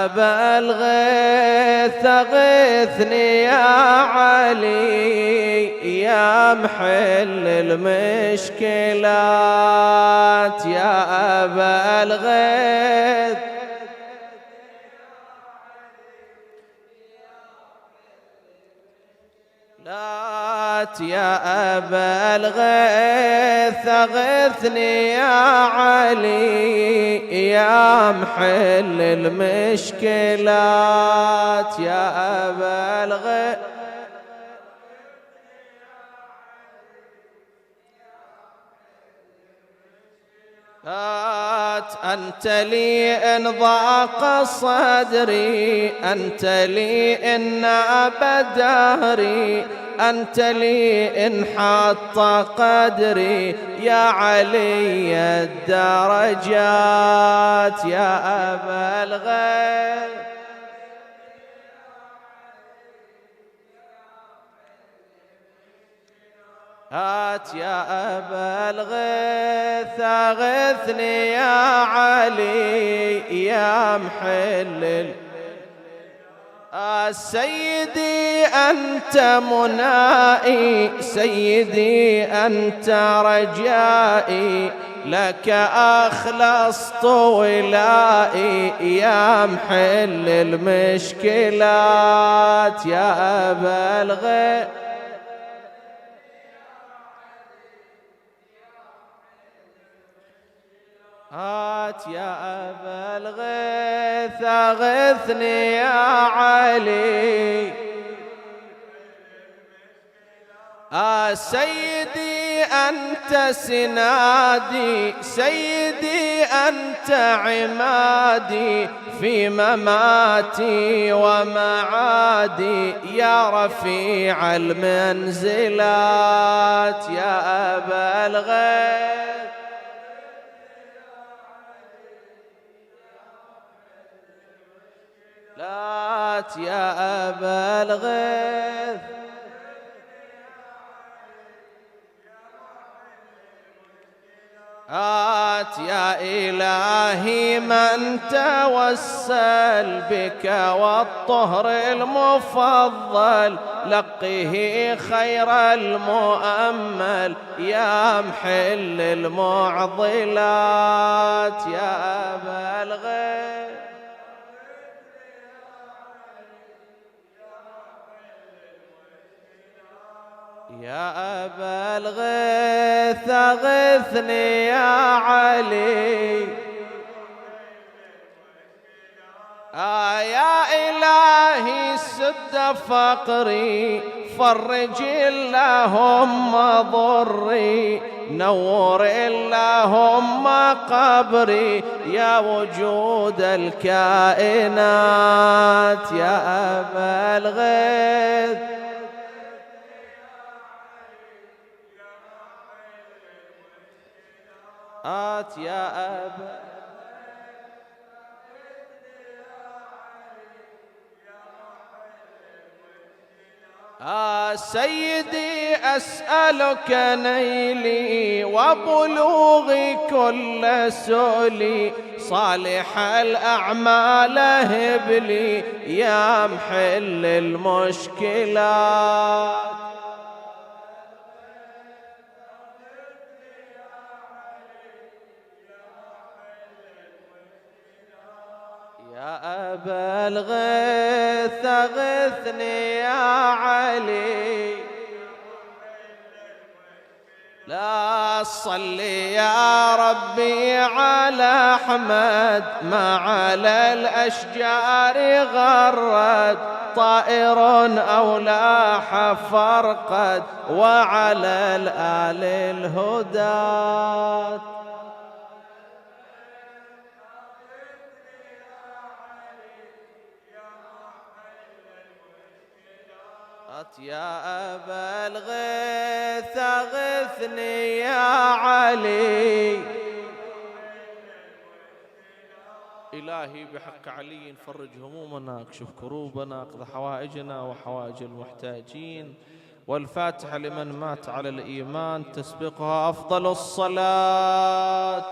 أبا الغيث أغثني يا علي يا محل المشكلات يا أبا الغيث يا أبا الغيث أغثني يا علي يا محل المشكلات يا أبا الغيث أنت لي إن ضاق صدري أنت لي إن ناب دهري أنت لي إن حط قدري يا علي الدرجات يا أبا الغيث يا أبا الغيث أغثني يا علي يا محل سيدي أنت منائي سيدي أنت رجائي لك أخلصت ولائي يا محل المشكلات يا أبا الغيث يا أبا الغيث أغثني يا علي سيدي أنت سنادي سيدي أنت عمادي في مماتي ومعادي يا رفيع المنزلات يا أبا الغيث يا أبا الغيث يا إلهي من توسل بك والطهر المفضل لقه خير المؤمل يا محل المعضلات يا أبا الغيث يا أبا الغيث أغثني يا علي يا إلهي سد فقري فرج اللهم ضري نور اللهم قبري يا وجود الكائنات يا أبا الغيث يا أبا سيدي أسألك نيلي وبلوغي كل سؤلي صالح الأعمال هب لي يا محل المشكلات يا أبا الغيث أغثني يا علي لا صلي يا ربي على أحمد ما على الأشجار غرد طائر أو لاح فرقد وعلى الآل الهداة يا أبا الغيث أغثني يا علي إلهي بحق علي فرج همومنا اكشف كروبنا اقض حوائجنا وحوائج المحتاجين والفاتحة لمن مات على الإيمان تسبقها أفضل الصلاة